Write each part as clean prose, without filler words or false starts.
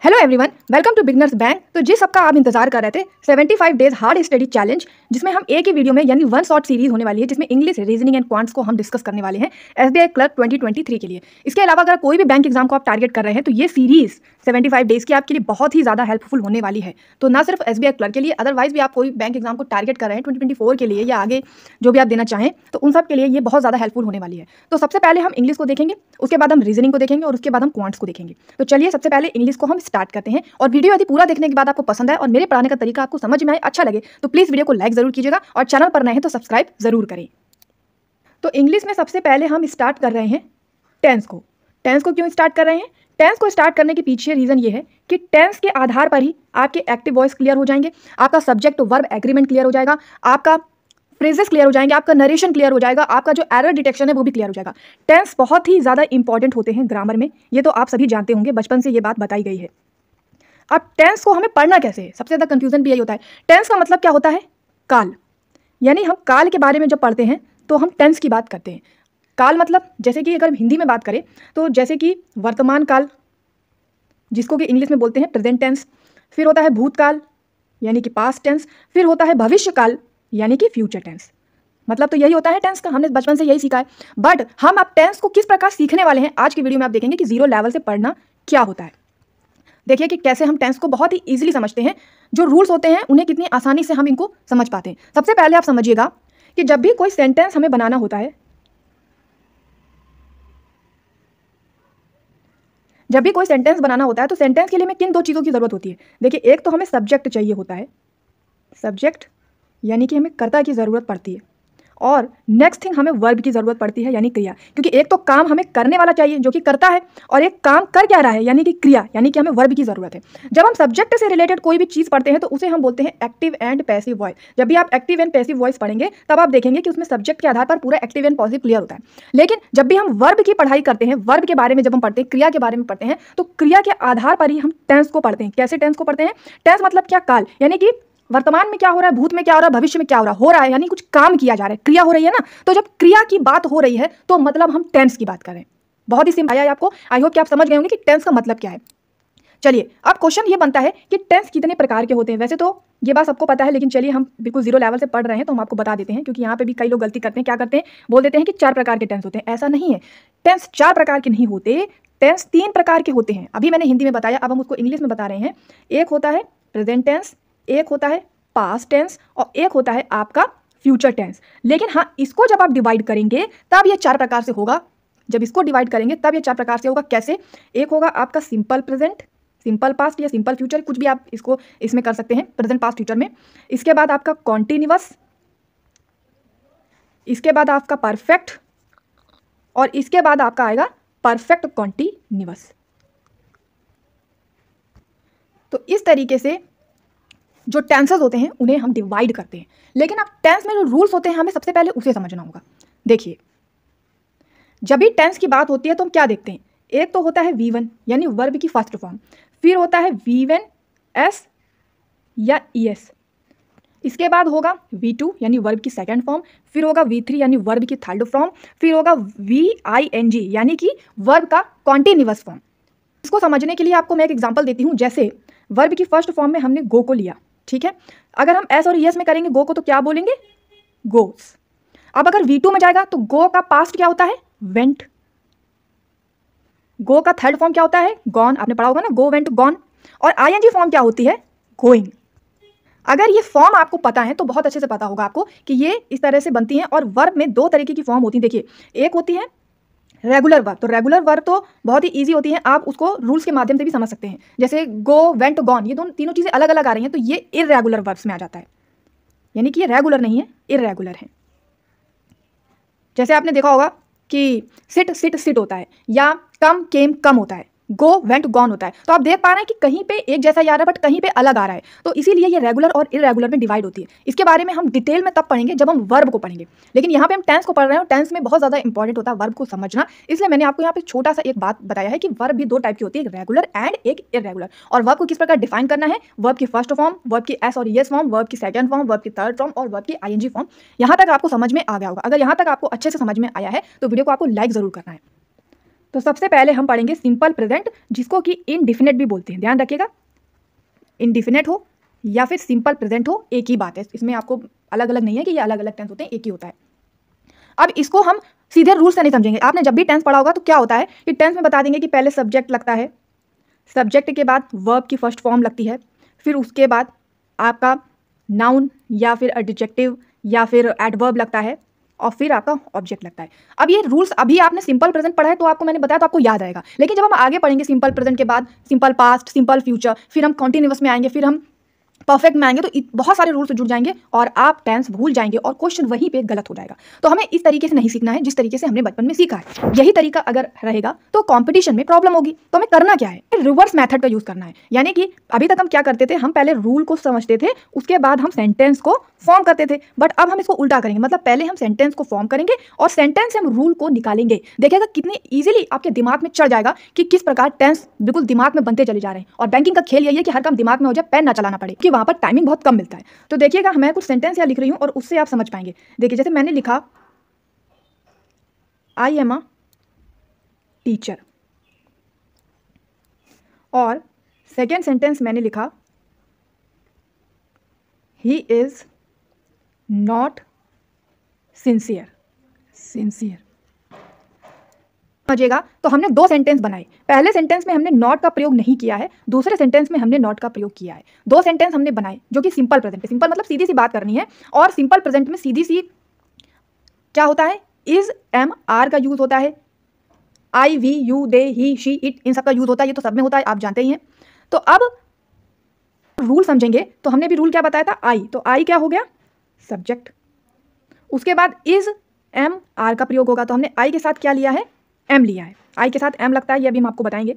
Hello everyone, welcome to beginners bank. तो जिस सबका आप इंतजार कर रहे थे 75 डेज हार्ड स्टडी चैलेंज, जिसमें हम एक ही वीडियो में यानी वन शॉट सीरीज होने वाली है, जिसमें इंग्लिश, रीजनिंग एंड क्वांट्स को हम डिस्कस करने वाले हैं एसबीआई क्लर्क 2023 के लिए। इसके अलावा अगर कोई भी बैंक एग्जाम को आप टारगेट कर रहे हैं तो ये सीरीज 75 डेज की आपके लिए बहुत ही ज़्यादा हेल्पफुल होने वाली है। तो ना सिर्फ एसबीआई क्लर्क के लिए, अदरवाइज भी आप कोई बैंक एग्जाम को टारगेट कर रहे हैं 2024 के लिए या आगे जो भी आप देना चाहें, तो उन सब के लिए ये बहुत ज़्यादा हेल्पफुल होने वाली है। तो सबसे पहले हम इंग्लिश को देखेंगे, उसके बाद हम रीजनिंग को देखेंगे और उसके बाद हम क्वांट्स को देखेंगे। तो चलिए सबसे पहले इंग्लिश को हम स्टार्ट करते हैं। और वीडियो यदि पूरा देखने के बाद आपको पसंद आए और मेरे पढ़ाने का तरीका आपको समझ में आए, अच्छा लगे, तो प्लीज़ वीडियो को लाइक जरूर कीजिएगा और चैनल पर नए हैं तो सब्सक्राइब जरूर करें। तो इंग्लिश में सबसे पहले हम स्टार्ट कर रहे हैं टेंस को। टेंस को क्यों स्टार्ट कर रहे हैं? टेंस को स्टार्ट करने के पीछे रीज़न ये है कि टेंस के आधार पर ही आपके एक्टिव वॉइस क्लियर हो जाएंगे, आपका सब्जेक्ट वर्ब एग्रीमेंट क्लियर हो जाएगा, आपका फ्रेजेस क्लियर हो जाएंगे, आपका नरेशन क्लियर हो जाएगा, आपका जो एरर डिटेक्शन है वो भी क्लियर हो जाएगा। टेंस बहुत ही ज़्यादा इंपॉर्टेंट होते हैं ग्रामर में, ये तो आप सभी जानते होंगे, बचपन से ये बात बताई गई है। अब टेंस को हमें पढ़ना कैसे है, सबसे ज़्यादा कंफ्यूजन भी यही होता है। टेंस का मतलब क्या होता है? काल। यानी हम काल के बारे में जब पढ़ते हैं तो हम टेंस की बात करते हैं। काल मतलब जैसे कि अगर हिंदी में बात करें तो जैसे कि वर्तमान काल, जिसको कि इंग्लिश में बोलते हैं प्रेजेंट टेंस, फिर होता है भूतकाल यानी कि पास्ट टेंस, फिर होता है भविष्य काल यानी कि फ्यूचर टेंस। मतलब तो यही होता है टेंस का, हमने बचपन से यही सीखा है। बट हम अब टेंस को किस प्रकार सीखने वाले हैं, आज की वीडियो में आप देखेंगे कि जीरो लेवल से पढ़ना क्या होता है। देखिए कि कैसे हम टेंस को बहुत ही ईजिली समझते हैं, जो रूल्स होते हैं उन्हें कितनी आसानी से हम इनको समझ पाते हैं। सबसे पहले आप समझिएगा कि जब भी कोई सेंटेंस हमें बनाना होता है, तो सेंटेंस के लिए हमें किन दो चीज़ों की ज़रूरत होती है? देखिए, एक तो हमें सब्जेक्ट चाहिए होता है, सब्जेक्ट यानी कि हमें कर्ता की ज़रूरत पड़ती है, और नेक्स्ट थिंग हमें वर्ब की ज़रूरत पड़ती है यानी क्रिया। क्योंकि एक तो काम हमें करने वाला चाहिए जो कि करता है, और एक काम कर क्या रहा है यानी कि क्रिया, यानी कि हमें वर्ब की ज़रूरत है। जब हम सब्जेक्ट से रिलेटेड कोई भी चीज़ पढ़ते हैं तो उसे हम बोलते हैं एक्टिव एंड पैसिव वॉइस। जब भी आप एक्टिव एंड पैसिव वॉइस पढ़ेंगे तब आप देखेंगे कि उसमें सब्जेक्ट के आधार पर पूरा एक्टिव एंड पॉजिटिव क्लियर होता है। लेकिन जब भी हम वर्ब की पढ़ाई करते हैं, वर्ब के बारे में जब हम पढ़ते हैं, क्रिया के बारे में पढ़ते हैं, तो क्रिया के आधार पर ही हम टेंस को पढ़ते हैं। कैसे टेंस को पढ़ते हैं? टेंस मतलब क्या? काल, यानी कि वर्तमान में क्या हो रहा है, भूत में क्या हो रहा है, भविष्य में क्या हो रहा है यानी कुछ काम किया जा रहा है, क्रिया हो रही है ना। तो जब क्रिया की बात हो रही है तो मतलब हम टेंस की बात कर रहे हैं। बहुत ही सिंपल आया है आपको, आई होप कि आप समझ गए होंगे कि टेंस का मतलब क्या है। चलिए, अब क्वेश्चन ये बनता है कि टेंस कितने प्रकार के होते हैं। वैसे तो ये बात सबको पता है, लेकिन चलिए हम बिल्कुल जीरो लेवल से पढ़ रहे हैं तो हम आपको बता देते हैं, क्योंकि यहाँ पे भी कई लोग गलती करते हैं। क्या करते हैं? बोल देते हैं कि 4 प्रकार के टेंस होते हैं। ऐसा नहीं है, टेंस 4 प्रकार के नहीं होते, टेंस 3 प्रकार के होते हैं। अभी मैंने हिंदी में बताया, अब हम उसको इंग्लिश में बता रहे हैं। एक होता है प्रेजेंट टेंस, एक होता है पास्ट टेंस, और एक होता है आपका फ्यूचर टेंस। लेकिन हाँ, इसको जब आप डिवाइड करेंगे तब ये 4 प्रकार से होगा। जब इसको डिवाइड करेंगे तब ये 4 प्रकार से होगा। कैसे? एक होगा आपका सिंपल प्रेजेंट, सिंपल पास्ट या सिंपल फ्यूचर, कुछ भी आप इसको इसमें कर सकते हैं, प्रेजेंट पास्ट फ्यूचर में। इसके बाद आपका कॉन्टिन्यूअस, इसके बाद आपका परफेक्ट, और इसके बाद आपका आएगा परफेक्ट कॉन्टिन्यूअस। तो इस तरीके से जो टेंसेस होते हैं उन्हें हम डिवाइड करते हैं। लेकिन अब टेंस में जो रूल्स होते हैं हमें सबसे पहले उसे समझना होगा। देखिए, जब भी टेंस की बात होती है तो हम क्या देखते हैं? एक तो होता है V1 यानी वर्ब की फर्स्ट फॉर्म, फिर होता है V1S या ES, इसके बाद होगा V2 यानी वर्ब की सेकंड फॉर्म, फिर होगा V3 यानी वर्ब की थर्ड फॉर्म, फिर होगा VING यानी कि वर्ब का कॉन्टिन्यूअस फॉर्म। इसको समझने के लिए आपको मैं एक एग्जांपल देती हूँ। जैसे वर्ब की फर्स्ट फॉर्म में हमने गो को लिया, ठीक है। अगर हम एस और ईएस में करेंगे गो को तो क्या बोलेंगे? गोस। अब अगर V2 में जाएगा तो गो का पास्ट क्या होता है? वेंट। गो का थर्ड फॉर्म क्या होता है? गॉन। आपने पढ़ा होगा ना, गो वेंट गॉन। और ING फॉर्म क्या होती है? गोइंग। अगर ये फॉर्म आपको पता है तो बहुत अच्छे से पता होगा आपको कि ये इस तरह से बनती हैं। और वर्ब में 2 तरीके की फॉर्म होती है। देखिए, एक होती है रेगुलर वर्ब। तो रेगुलर वर्ब तो बहुत ही इजी होती है, आप उसको रूल्स के माध्यम से भी समझ सकते हैं। जैसे गो, वेंट, गॉन, ये तीनों चीज़ें अलग अलग आ रही हैं, तो ये इर्रेगुलर वर्ब्स में आ जाता है, यानी कि ये रेगुलर नहीं है, इर्रेगुलर है। जैसे आपने देखा होगा कि सिट होता है, या कम, केम, कम होता है, गो, वेंट, गॉन होता है। तो आप देख पा रहे हैं कि कहीं पे एक जैसा ही आ रहा है बट कहीं पे अलग आ रहा है। तो इसीलिए ये रेगुलर और इरेगुलर में डिवाइड होती है। इसके बारे में हम डिटेल में तब पढ़ेंगे जब हम वर्ब को पढ़ेंगे, लेकिन यहाँ पे हम टेंस को पढ़ रहे हैं और टेंस में बहुत ज़्यादा इंपॉर्टेंट होता है वर्ब को समझना। इसलिए मैंने आपको यहाँ पे छोटा सा एक बात बताया है कि वर्ब भी 2 टाइप की होती है, एक रेगुलर एंड एक इरेगुलर। और वर्ब को किस प्रकार डिफाइन करना है? वर्ब की फर्स्ट फॉर्म, वर्ब की एस और ईएस फॉर्म, वर्ब की सेकंड फॉर्म, वर्ब की थर्ड फॉर्म और वर्ब की ING फॉर्म। यहाँ तक आपको समझ में आ गया होगा। अगर यहाँ तक आपको अच्छे से समझ में आया है तो वीडियो को आपको लाइक ज़रूर करना है। तो सबसे पहले हम पढ़ेंगे सिंपल प्रेजेंट, जिसको कि इनडिफिनिट भी बोलते हैं। ध्यान रखिएगा, इनडिफिनिट हो या फिर सिंपल प्रेजेंट हो, एक ही बात है। इसमें आपको अलग अलग नहीं है कि ये अलग अलग टेंस होते हैं, एक ही होता है। अब इसको हम सीधे रूल से नहीं समझेंगे। आपने जब भी टेंस पढ़ा होगा तो क्या होता है कि टेंस में बता देंगे कि पहले सब्जेक्ट लगता है, सब्जेक्ट के बाद वर्ब की फर्स्ट फॉर्म लगती है, फिर उसके बाद आपका नाउन या फिर एडजेक्टिव या फिर एडवर्ब लगता है, और फिर आपका ऑब्जेक्ट लगता है। अब ये रूल्स अभी आपने सिंपल प्रेजेंट पढ़ा है तो आपको मैंने बताया तो आपको याद आएगा, लेकिन जब हम आगे पढ़ेंगे सिंपल प्रेजेंट के बाद सिंपल पास्ट, सिंपल फ्यूचर, फिर हम कॉन्टिन्यूअस में आएंगे, फिर हम परफेक्ट में आएंगे, तो बहुत सारे रूल्स जुड़ जाएंगे और आप टेंस भूल जाएंगे और क्वेश्चन वहीं पे गलत हो जाएगा। तो हमें इस तरीके से नहीं सीखना है जिस तरीके से हमने बचपन में सीखा है। यही तरीका अगर रहेगा तो कंपटीशन में प्रॉब्लम होगी। तो हमें करना क्या है, रिवर्स मेथड का यूज करना है। यानी कि अभी तक हम क्या करते थे, हम पहले रूल को समझते थे, उसके बाद हम सेंटेंस को फॉर्म करते थे, बट अब हम इसको उल्टा करेंगे। मतलब पहले हम सेंटेंस को फॉर्म करेंगे और सेंटेंस से हम रूल को निकालेंगे। देखिएगा कितनी इजीली आपके दिमाग में चढ़ जाएगा कि किस प्रकार टेंस बिल्कुल दिमाग में बनते चले जा रहे हैं। और बैंकिंग का खेल यही है कि हर काम दिमाग में हो जाए, पेन ना चलाना पड़े, कि वहां पर टाइमिंग बहुत कम मिलता है। तो देखिएगा मैं कुछ सेंटेंस यहाँ लिख रही हूं और उससे आप समझ पाएंगे। देखिए जैसे मैंने लिखा आई एम अ टीचर, और सेकेंड सेंटेंस मैंने लिखा ही इज नॉट सिंसियर। समझिएगा, तो हमने दो सेंटेंस बनाए। पहले सेंटेंस में हमने नॉट का प्रयोग नहीं किया है, दूसरे सेंटेंस में हमने नॉट का प्रयोग किया है। दो सेंटेंस हमने बनाए जो कि सिंपल प्रेजेंट है। सिंपल मतलब सीधी सी बात करनी है, और सिंपल प्रेजेंट में सीधी सी क्या होता है, इज, एम, आर का यूज होता है, I, we, you, they, he, she, it, इन सब का यूज होता है। ये तो सब में होता है, आप जानते ही हैं। तो अब रूल समझेंगे। तो हमने भी रूल क्या बताया था, आई, तो आई क्या हो गया, सब्जेक्ट। उसके बाद इज, एम, आर का प्रयोग होगा, तो हमने आई के साथ क्या लिया है, एम लिया है। आई के साथ एम लगता है, ये अभी हम आपको बताएंगे।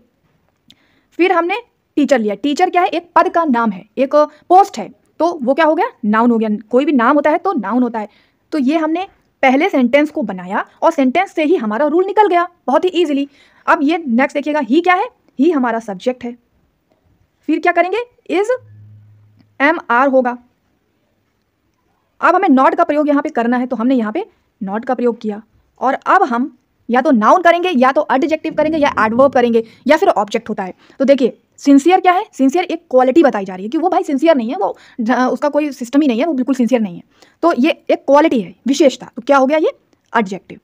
फिर हमने टीचर लिया। टीचर क्या है, एक पद का नाम है, एक पोस्ट है, तो वो क्या हो गया, नाउन हो गया। कोई भी नाम होता है तो नाउन होता है। तो ये हमने पहले सेंटेंस को बनाया और सेंटेंस से ही हमारा रूल निकल गया बहुत ही इजीली। अब ये नेक्स्ट देखिएगा, ही क्या है, ही हमारा सब्जेक्ट है। फिर क्या करेंगे, इज, एम, आर होगा। अब हमें नॉट का प्रयोग यहाँ पे करना है, तो हमने यहाँ पे नॉट का प्रयोग किया। और अब हम या तो नाउन करेंगे, या तो एडजेक्टिव करेंगे, या एडवर्ब करेंगे, या फिर ऑब्जेक्ट होता है। तो देखिए सिंसियर क्या है, सिंसियर एक क्वालिटी बताई जा रही है कि वो भाई सिंसियर नहीं है, वो उसका कोई सिस्टम ही नहीं है, वो बिल्कुल सिंसियर नहीं है। तो ये एक क्वालिटी है, विशेषता। तो क्या हो गया ये, एडजेक्टिव।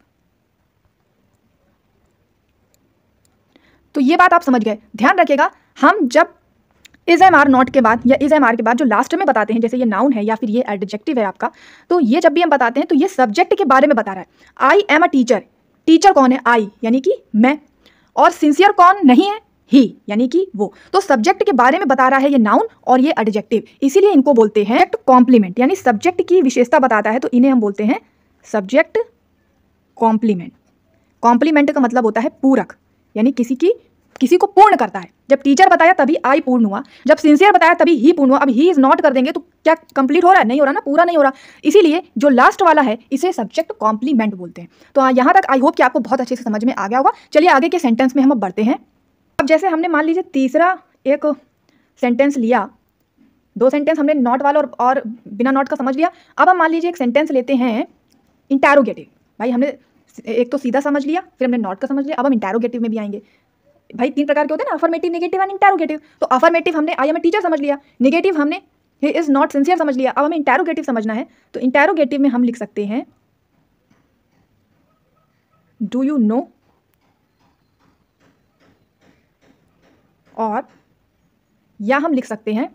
तो ये बात आप समझ गए। ध्यान रखिएगा, हम जब इज, एम, आर, नॉट के बाद या इज, एम, आर के बाद जो लास्ट में बताते हैं, जैसे ये नाउन है या फिर ये एडजेक्टिव है आपका, तो ये जब भी हम बताते हैं तो ये सब्जेक्ट के बारे में बता रहा है। I am a teacher, teacher कौन है, आई यानी कि मैं, और सिंसियर कौन नहीं है, ही यानी कि वो। तो सब्जेक्ट के बारे में बता रहा है ये नाउन और ये एडजेक्टिव, इसीलिए इनको बोलते हैं कॉम्प्लीमेंट। यानी सब्जेक्ट की विशेषता बताता है तो इन्हें हम बोलते हैं सब्जेक्ट कॉम्प्लीमेंट। कॉम्प्लीमेंट का मतलब होता है पूरक, यानी किसी को पूर्ण करता है। जब टीचर बताया तभी आई पूर्ण हुआ, जब सिंसियर बताया तभी ही पूर्ण हुआ। अब ही इज नॉट कर देंगे तो क्या कंप्लीट हो रहा है, नहीं हो रहा ना, पूरा नहीं हो रहा। इसीलिए जो लास्ट वाला है इसे सब्जेक्ट कॉम्प्लीमेंट बोलते हैं। तो यहाँ तक आई होप कि आपको बहुत अच्छे से समझ में आ गया होगा। चलिए आगे के सेंटेंस में हम अब बढ़ते हैं। अब जैसे हमने मान लीजिए तीसरा एक सेंटेंस लिया, दो सेंटेंस हमने नॉट वाला और बिना नॉट का समझ लिया। अब हम मान लीजिए एक सेंटेंस लेते हैं इंटैरोगेटिव। भाई हमने एक तो सीधा समझ लिया, फिर हमने नॉट का समझ लिया, अब हम इंटैरोगेटिव में भी आएंगे। भाई तीन प्रकार के होते हैं ना, अफर्मेटिव, नेगेटिव एंड इंटैरोगेटिव। तो अफर्मेटिव हमने आई एम अ टीचर समझ लिया, नेगेटिव हमने ही इज नॉट सिंसियर समझ लिया। अब हमें इंटैरोगेटिव समझना है, तो इंटैरोगेटिव में हम लिख सकते हैं डू यू नो, और या हम लिख सकते हैं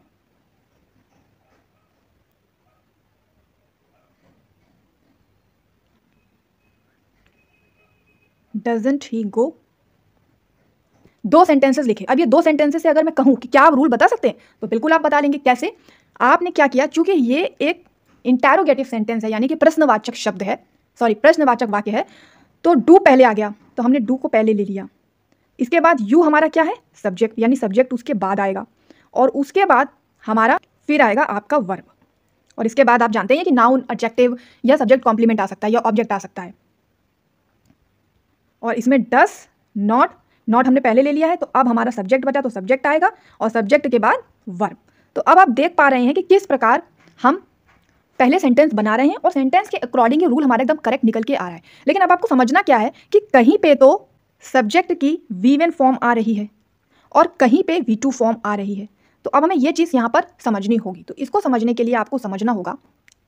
डजंट ही गो। दो सेंटेंसेस लिखे। अब ये दो सेंटेंसेस से अगर मैं कहूं कि क्या आप रूल बता सकते हैं, तो बिल्कुल आप बता लेंगे। कैसे, आपने क्या किया, चूंकि ये एक इंटैरोगेटिव सेंटेंस है, यानी कि प्रश्नवाचक शब्द है, सॉरी प्रश्नवाचक वाक्य है, तो डू पहले आ गया, तो हमने डू को पहले ले लिया। इसके बाद यू हमारा क्या है, सब्जेक्ट, यानी सब्जेक्ट उसके बाद आएगा, और उसके बाद हमारा फिर आएगा आपका वर्ब, और इसके बाद आप जानते हैं कि नाउन, एडजेक्टिव या सब्जेक्ट कॉम्प्लीमेंट आ सकता है या ऑब्जेक्ट आ सकता है। और इसमें डस, नॉट हमने पहले ले लिया है, तो अब हमारा सब्जेक्ट बचा, तो सब्जेक्ट आएगा और सब्जेक्ट के बाद वर्ब। तो अब आप देख पा रहे हैं कि किस प्रकार हम पहले सेंटेंस बना रहे हैं और सेंटेंस के अकॉर्डिंग ये रूल हमारा एकदम करेक्ट निकल के आ रहा है। लेकिन अब आपको समझना क्या है कि कहीं पे तो सब्जेक्ट की V1 फॉर्म आ रही है और कहीं पे V2 फॉर्म आ रही है। तो अब हमें ये चीज़ यहाँ पर समझनी होगी। तो इसको समझने के लिए आपको समझना होगा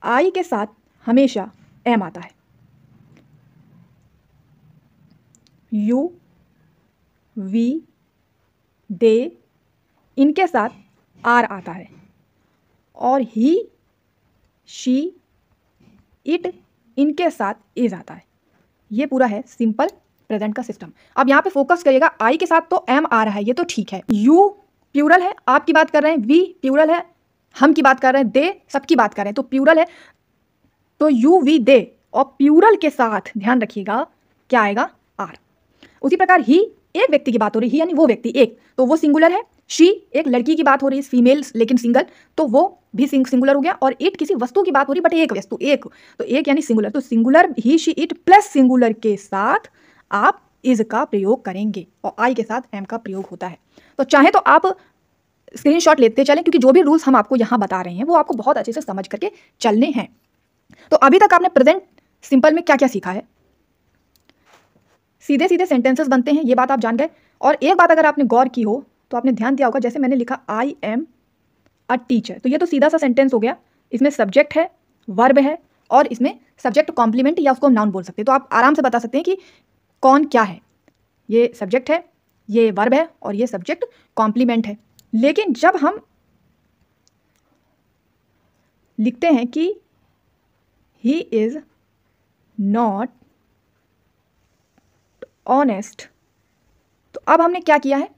I के साथ हमेशा M आता है, U, V, दे, इनके साथ R आता है और ही, शी, इट, इनके साथ इज आता है। ये पूरा है सिंपल प्रेजेंट का सिस्टम। अब यहाँ पे फोकस करिएगा, आई के साथ तो एम आ रहा है, ये तो ठीक है। यू प्लूरल है, आप की बात कर रहे हैं, वी प्लूरल है, हम की बात कर रहे हैं, दे सबकी बात कर रहे हैं, तो प्लूरल है। तो यू वी दे और प्लूरल के साथ ध्यान रखिएगा क्या आएगा, आर। उसी प्रकार ही एक व्यक्ति की बात हो रही है, यानी वो व्यक्ति एक, तो वो सिंगुलर है। शी एक लड़की की बात हो रही है, फीमेल लेकिन सिंगल, तो वो भी सिंगुलर हो गया। और इट किसी वस्तु की बात हो रही है, बट एक वस्तु, एक, तो एक यानी सिंगुलर। तो singular he, she, it plus singular के साथ आप इज का प्रयोग करेंगे और आई के साथ एम का प्रयोग होता है। तो चाहे तो आप स्क्रीनशॉट लेते चलें, क्योंकि जो भी रूल्स हम आपको यहाँ बता रहे हैं वो आपको बहुत अच्छे से समझ करके चलने हैं। तो अभी तक आपने प्रेजेंट सिंपल में क्या क्या सीखा है? सीधे सीधे सेंटेंसेस बनते हैं, ये बात आप जान गए। और एक बात अगर आपने गौर की हो तो आपने ध्यान दिया होगा, जैसे मैंने लिखा आई एम अ टीचर, तो ये तो सीधा सा सेंटेंस हो गया। इसमें सब्जेक्ट है, वर्ब है और इसमें सब्जेक्ट कॉम्प्लीमेंट या उसको नाउन बोल सकते हैं। तो आप आराम से बता सकते हैं कि कौन क्या है। ये सब्जेक्ट है, ये वर्ब है और ये सब्जेक्ट कॉम्प्लीमेंट है। लेकिन जब हम लिखते हैं कि ही इज नॉट ऑनेस्ट, तो अब हमने क्या किया है?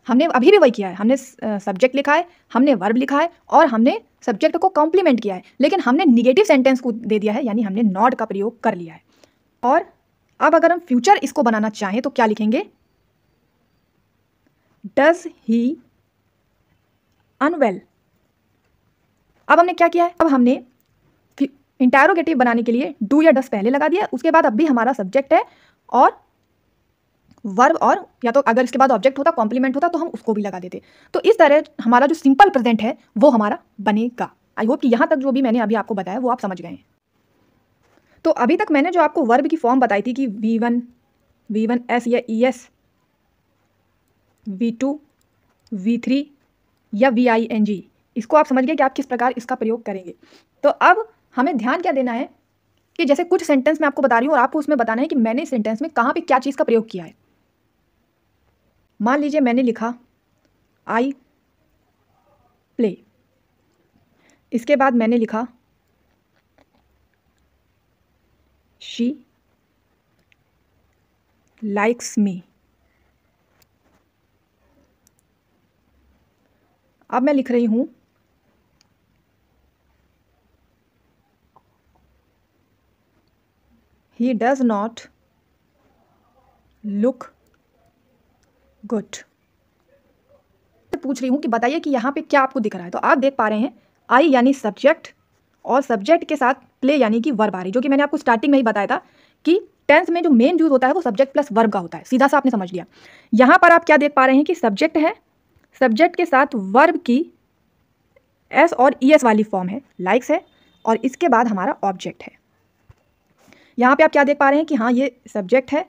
हमने अभी भी वही किया है, हमने सब्जेक्ट लिखा है, हमने वर्ब लिखा है और हमने सब्जेक्ट को कॉम्प्लीमेंट किया है, लेकिन हमने निगेटिव सेंटेंस को दे दिया है, यानी हमने नॉट का प्रयोग कर लिया है। और अब अगर हम फ्यूचर इसको बनाना चाहें तो क्या लिखेंगे? Does he unveil. अब हमने क्या किया है? अब हमने इंटरोगेटिव बनाने के लिए डू या डस पहले लगा दिया, उसके बाद अब भी हमारा सब्जेक्ट है और वर्ब, और या तो अगर इसके बाद ऑब्जेक्ट होता, कॉम्प्लीमेंट होता, तो हम उसको भी लगा देते। तो इस तरह हमारा जो सिंपल प्रेजेंट है वो हमारा बनेगा। आई होप कि यहाँ तक जो भी मैंने अभी आपको बताया वो आप समझ गए हैं। तो अभी तक मैंने जो आपको वर्ब की फॉर्म बताई थी कि V1S या ES, V2, V3 या VING, इसको आप समझ गए कि आप किस प्रकार इसका प्रयोग करेंगे। तो अब हमें ध्यान क्या देना है कि जैसे कुछ सेंटेंस मैं आपको बता रही हूँ और आपको उसमें बताना है कि मैंने इस सेंटेंस में कहाँ पे क्या चीज़ का प्रयोग किया है। मान लीजिए मैंने लिखा आई प्ले, इसके बाद मैंने लिखा शी लाइक्स मी। अब मैं लिख रही हूं he does not look good. पूछ रही हूं कि बताइए कि यहाँ पे क्या आपको दिख रहा है। तो आप देख पा रहे हैं आई यानी सब्जेक्ट और सब्जेक्ट के साथ प्ले यानी कि वर्ब आ रही, जो कि मैंने आपको स्टार्टिंग में ही बताया था कि टेंस में जो मेन यूज होता है वो सब्जेक्ट प्लस वर्ब का होता है। सीधा सा आपने समझ लिया। यहाँ पर आप क्या देख पा रहे हैं कि सब्जेक्ट है, सब्जेक्ट के साथ वर्ब की एस और ES वाली फॉर्म है, लाइक्स है, और इसके बाद हमारा ऑब्जेक्ट है। यहाँ पे आप क्या देख पा रहे हैं कि हाँ ये सब्जेक्ट है,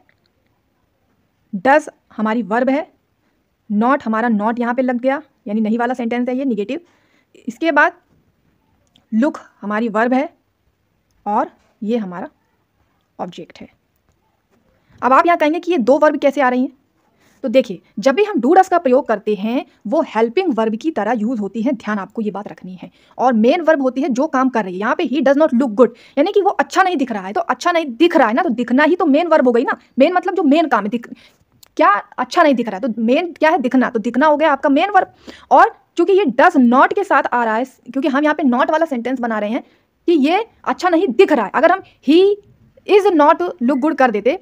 डज हमारी वर्ब है, नॉट हमारा नॉट यहाँ पे लग गया, यानी नहीं वाला सेंटेंस है ये, निगेटिव। इसके बाद लुक हमारी वर्ब है और ये हमारा ऑब्जेक्ट है। अब आप यहाँ कहेंगे कि ये दो वर्ब कैसे आ रही हैं? तो देखिए, जब भी हम डू डस का प्रयोग करते हैं वो हेल्पिंग वर्ब की तरह यूज होती है, ध्यान आपको ये बात रखनी है। और मेन वर्ब होती है जो काम कर रही है। यहाँ पे he does not look good, यानी कि वो अच्छा नहीं दिख रहा है, तो अच्छा नहीं दिख रहा है ना, तो दिखना ही तो मेन वर्ब हो गई ना। मेन मतलब जो मेन काम है, क्या अच्छा नहीं दिख रहा है, तो मेन क्या है, दिखना, तो दिखना हो गया आपका मेन वर्ब। और चूंकि ये डज नॉट के साथ आ रहा है, क्योंकि हम यहाँ पे नॉट वाला सेंटेंस बना रहे हैं कि ये अच्छा नहीं दिख रहा है, अगर हम he is not look good कर देते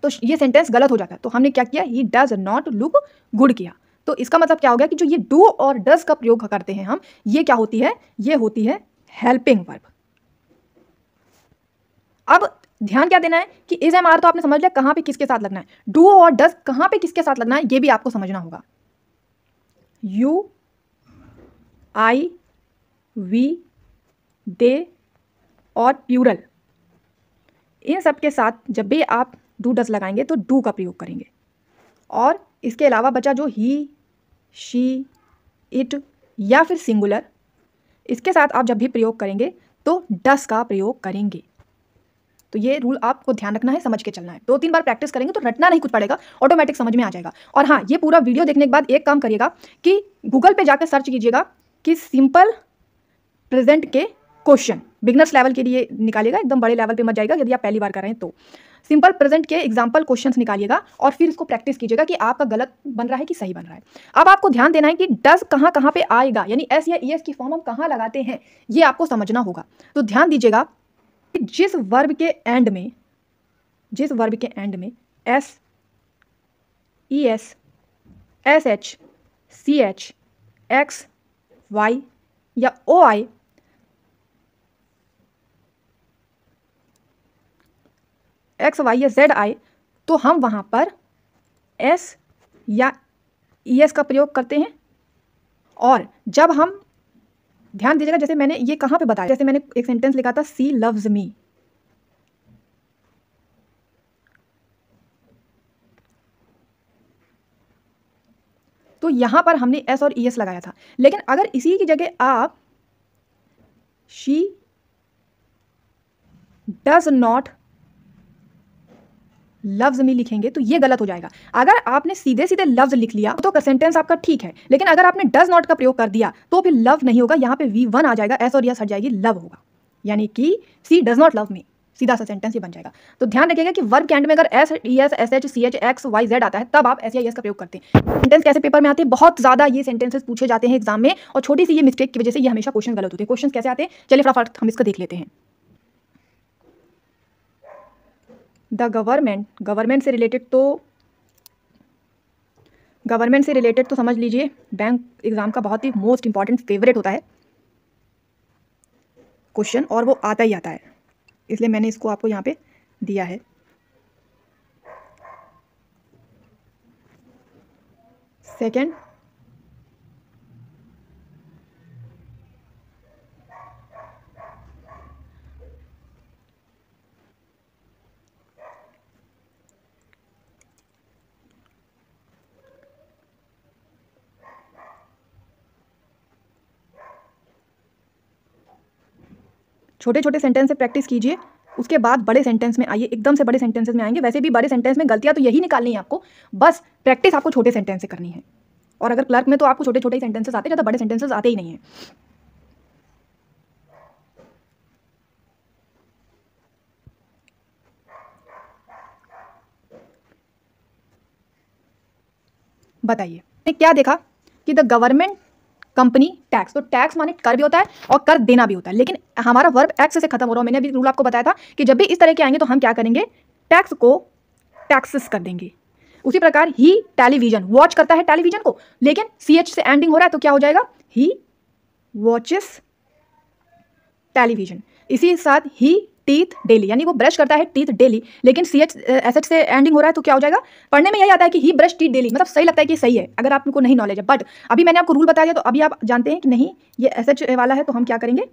तो ये सेंटेंस गलत हो जाता है। तो हमने क्या किया, he does not look good किया। तो इसका मतलब क्या हो गया कि जो ये डू और डज का प्रयोग करते हैं हम, ये क्या होती है, ये होती है हेल्पिंग वर्ब। अब ध्यान क्या देना है कि इज एम आर तो आपने समझ लिया कहां पे किसके साथ लगना है, डू और डज कहां पे किसके साथ लगना है ये भी आपको समझना होगा। यू, आई, वी, दे और प्लूरल, इन सब के साथ जब भी आप डू डस लगाएंगे तो डू का प्रयोग करेंगे। और इसके अलावा बचा जो ही, शी, इट या फिर सिंगुलर, इसके साथ आप जब भी प्रयोग करेंगे तो डस का प्रयोग करेंगे। तो ये रूल आपको ध्यान रखना है, समझ के चलना है। 2-3 बार प्रैक्टिस करेंगे तो रटना नहीं कुछ पड़ेगा, ऑटोमेटिक समझ में आ जाएगा। और हाँ, ये पूरा वीडियो देखने के बाद एक काम करिएगा कि गूगल पे जाकर सर्च कीजिएगा कि सिंपल प्रेजेंट के क्वेश्चन, बिगनर्स लेवल के लिए निकालिएगा, एकदम बड़े लेवल पे मत जाएगा यदि आप पहली बार कर रहे हैं तो। सिंपल प्रेजेंट के एग्जाम्पल क्वेश्चंस निकालिएगा और फिर इसको प्रैक्टिस कीजिएगा कि आपका गलत बन रहा है कि सही बन रहा है। अब आपको ध्यान देना है कि डस कहाँ कहाँ पे आएगा, यानी एस या ईएस की फॉर्म हम कहाँ लगाते हैं, ये आपको समझना होगा। तो ध्यान दीजिएगा कि जिस वर्ब के एंड में S, ES, SH, CH, X, Y या ओआई एक्स, वाई या जेड आए तो हम वहाँ पर एस या ईएस का प्रयोग करते हैं। और जब हम, ध्यान दीजिएगा, जैसे मैंने ये कहाँ पे बताया, जैसे मैंने एक सेंटेंस लिखा था सी लव्स मी, तो यहां पर हमने एस और ईएस लगाया था। लेकिन अगर इसी की जगह आप she does not loves me लिखेंगे तो ये गलत हो जाएगा। अगर आपने सीधे सीधे लव्स लिख लिया तो सेंटेंस आपका ठीक है, लेकिन अगर आपने डज नॉट का प्रयोग कर दिया तो फिर लव नहीं होगा, यहाँ पे V1 आ जाएगा, एस और यस हट जाएगी, लव होगा। यानी कि सी डज नॉट लव मी, सीधा सा सेंटेंस ये बन जाएगा। तो ध्यान रखिएगा कि वर्ब के एंड में अगर S, ES, SH, CH, X, Y, Z आता है तब आप एस या एस का प्रयोग करते हैं। सेंटेंस कैसे पेपर में आते हैं, बहुत ज्यादा ये सेंटेंसेस पूछे जाते हैं एग्जाम में, और छोटी सी ये मिस्टेक की वजह से ये हमेशा क्वेश्चन गलत होते हैं। क्वेश्चन कैसे आते हैं, चलिए फटाफट हम इसका देख लेते हैं। द गवर्नमेंट से रिलेटेड तो समझ लीजिए बैंक एग्जाम का बहुत ही मोस्ट इंपॉर्टेंट फेवरेट होता है क्वेश्चन, और वो आता ही आता है, इसलिए मैंने इसको आपको यहाँ पे दिया है। सेकंड, छोटे छोटे सेंटेंस से प्रैक्टिस कीजिए, उसके बाद बड़े सेंटेंस में आइए, एकदम से बड़े सेंटेंसेस में आएंगे। वैसे भी बड़े सेंटेंस में गलतियां तो यही निकालनी है आपको, बस प्रैक्टिस आपको छोटे सेंटेंस से करनी है। और अगर क्लर्क में तो आपको छोटे छोटे ही सेंटेंसेस आते हैं, ज़्यादा बड़े सेंटेंसेस आते ही नहीं हैं। बताइए क्या देखा कि द गवर्नमेंट कंपनी टैक्स, तो टैक्स माने कर भी होता है और कर देना भी होता है, लेकिन हमारा वर्ब एक्स से खत्म हो रहा है। मैंने अभी रूल आपको बताया था कि जब भी इस तरह के आएंगे तो हम क्या करेंगे, टैक्स को टैक्सेस कर देंगे। उसी प्रकार ही टेलीविजन, वॉच करता है टेलीविजन को, लेकिन सीएच से एंडिंग हो रहा है तो क्या हो जाएगा, ही वॉचेस टेलीविजन। इसी साथ ही टीथ डेली, यानी वो ब्रश करता है टीथ डेली, लेकिन सीएच एसएच से एंडिंग हो रहा है तो क्या हो जाएगा, पढ़ने में यही आता है कि ही ब्रश टीथ डेली, मतलब सही लगता है कि सही है अगर आपको नहीं नॉलेज है। बट अभी मैंने आपको रूल बताया तो अभी आप जानते हैं कि नहीं ये एसएच वाला है, तो हम क्या करेंगे,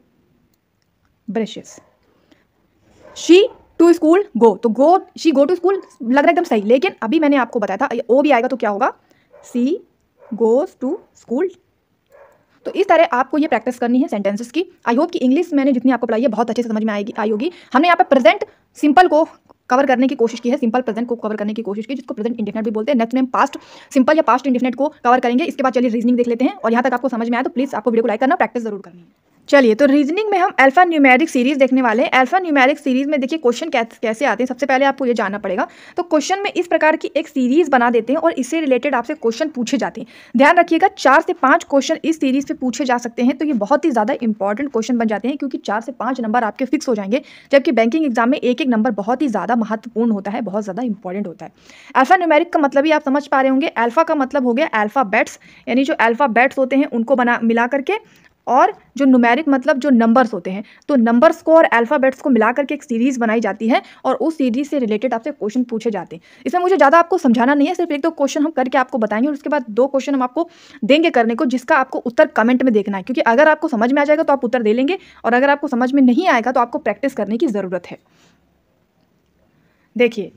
ब्रशेस। शी टू स्कूल गो, तो गो, शी गो टू स्कूल लग रहा है एकदम सही, लेकिन अभी मैंने आपको बताया था ओ भी आएगा तो क्या होगा, सी गोज टू स्कूल। तो इस तरह आपको ये प्रैक्टिस करनी है सेंटेंसेस की। आई होप कि इंग्लिश मैंने जितनी आपको पढ़ाई है बहुत अच्छे से समझ में आई होगी। हमने यहाँ पे प्रेजेंट सिंपल को कवर करने की कोशिश की है, सिंपल प्रेजेंट को कवर करने की कोशिश की, जिसको प्रेजेंट इंडेफिनिट भी बोलते हैं। नेक्स्ट में पास्ट सिंपल या पास्ट इंडेफिनिट को कवर करेंगे। इसके बाद चलिए रीजनिंग देख लेते हैं, और यहाँ तक आपको समझ में आया तो प्लीज़ आपको वीडियो को लाइक करना, प्रैक्टिस जरूर करनी है। चलिए, तो रीजनिंग में हम अल्फा न्यूमेरिक सीरीज देखने वाले हैं। अल्फा न्यूमेरिक सीरीज में देखिए क्वेश्चन कैसे आते हैं, सबसे पहले आपको ये जानना पड़ेगा। तो क्वेश्चन में इस प्रकार की एक सीरीज बना देते हैं और इससे रिलेटेड आपसे क्वेश्चन पूछे जाते हैं। ध्यान रखिएगा 4 से 5 क्वेश्चन इस सीरीज पे पूछे जा सकते हैं, तो ये बहुत ही ज़्यादा इंपॉर्टेंट क्वेश्चन बन जाते हैं, क्योंकि 4 से 5 नंबर आपके फिक्स हो जाएंगे, जबकि बैंकिंग एग्जाम में एक एक नंबर बहुत ही ज़्यादा महत्वपूर्ण होता है, बहुत ज़्यादा इंपॉर्टेंट होता है। अल्फा न्यूमेरिक का मतलब ही आप समझ पा रहे होंगे। अल्फा का मतलब हो गया अल्फाबेट्स, यानी जो अल्फाबेट्स होते हैं उनको मिला करके, और जो न्यूमेरिक मतलब जो नंबर्स होते हैं, तो नंबर्स को और अल्फाबेट्स को मिला करके एक सीरीज बनाई जाती है, और उस सीरीज से रिलेटेड आपसे क्वेश्चन पूछे जाते हैं। इसमें मुझे ज़्यादा आपको समझाना नहीं है, सिर्फ 1-2 क्वेश्चन हम करके आपको बताएंगे, और उसके बाद 2 क्वेश्चन हम आपको देंगे करने को, जिसका आपको उत्तर कमेंट में देखना है, क्योंकि अगर आपको समझ में आ जाएगा तो आप उत्तर दे लेंगे, और अगर आपको समझ में नहीं आएगा तो आपको प्रैक्टिस करने की ज़रूरत है। देखिए,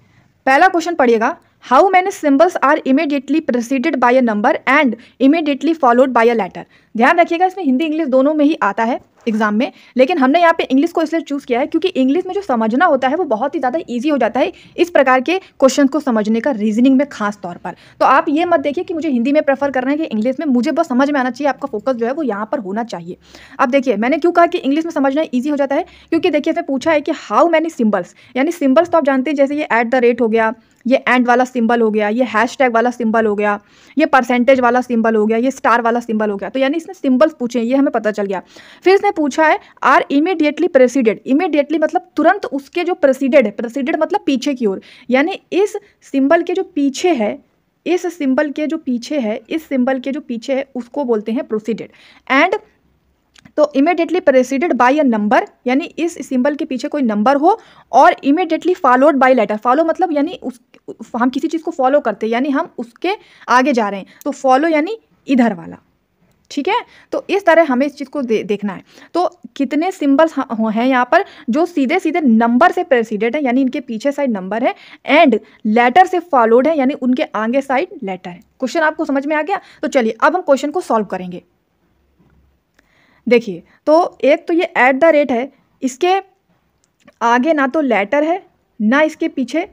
पहला क्वेश्चन पढ़िएगा, how many symbols are immediately preceded by a number and immediately followed by a letter. ध्यान रखिएगा, इसमें हिंदी इंग्लिश दोनों में ही आता है एग्जाम में, लेकिन हमने यहाँ पे इंग्लिश को इसलिए चूज़ किया है क्योंकि इंग्लिश में जो समझना होता है वो बहुत ही ज़्यादा इजी हो जाता है इस प्रकार के क्वेश्चन को समझने का, रीजनिंग में खास तौर पर। तो आप ये मत देखिए कि मुझे हिंदी में प्रेफर करना है कि इंग्लिश में, मुझे बस समझ में आना चाहिए, आपका फोकस जो है वो यहाँ पर होना चाहिए। अब देखिए मैंने क्यों कहा कि इंग्लिश में समझना ईजी हो जाता है, क्योंकि देखिए इसमें पूछा है कि हाउ मैनी सिंबल्स, यानी सिंबल्स तो आप जानते हैं, जैसे ये @ हो गया, ये एंड वाला सिंबल हो गया, ये हैशटैग वाला सिंबल हो गया, ये परसेंटेज वाला सिंबल हो गया, ये स्टार वाला सिंबल हो गया। तो यानी इसने सिंबल्स पूछे हैं, ये हमें पता चल गया। फिर इसने पूछा है आर इमीडिएटली प्रेसिडेड, इमीडिएटली मतलब तुरंत उसके जो प्रेसिडेड है, प्रेसिडेड मतलब पीछे की ओर, यानी इस सिंबल के जो पीछे है, इस सिंबल के जो पीछे है, इस सिंबल के जो पीछे है उसको बोलते हैं प्रोसीडेड। एंड तो immediately preceded by a number, यानी इस सिंबल के पीछे कोई नंबर हो, और immediately followed by letter, follow मतलब यानी हम किसी चीज़ को फॉलो करते हैं, यानी हम उसके आगे जा रहे हैं, तो फॉलो यानी इधर वाला। ठीक है, तो इस तरह हमें इस चीज़ को देखना है। तो कितने सिंबल्स हैं यहाँ पर जो सीधे सीधे नंबर से प्रेसिडेड है, यानी इनके पीछे साइड नंबर है, एंड लेटर से फॉलोड है, यानी उनके आगे साइड लेटर है। क्वेश्चन आपको समझ में आ गया? तो चलिए अब हम क्वेश्चन को सॉल्व करेंगे। देखिए, तो एक तो ये @ है, इसके आगे ना तो लेटर है ना इसके पीछे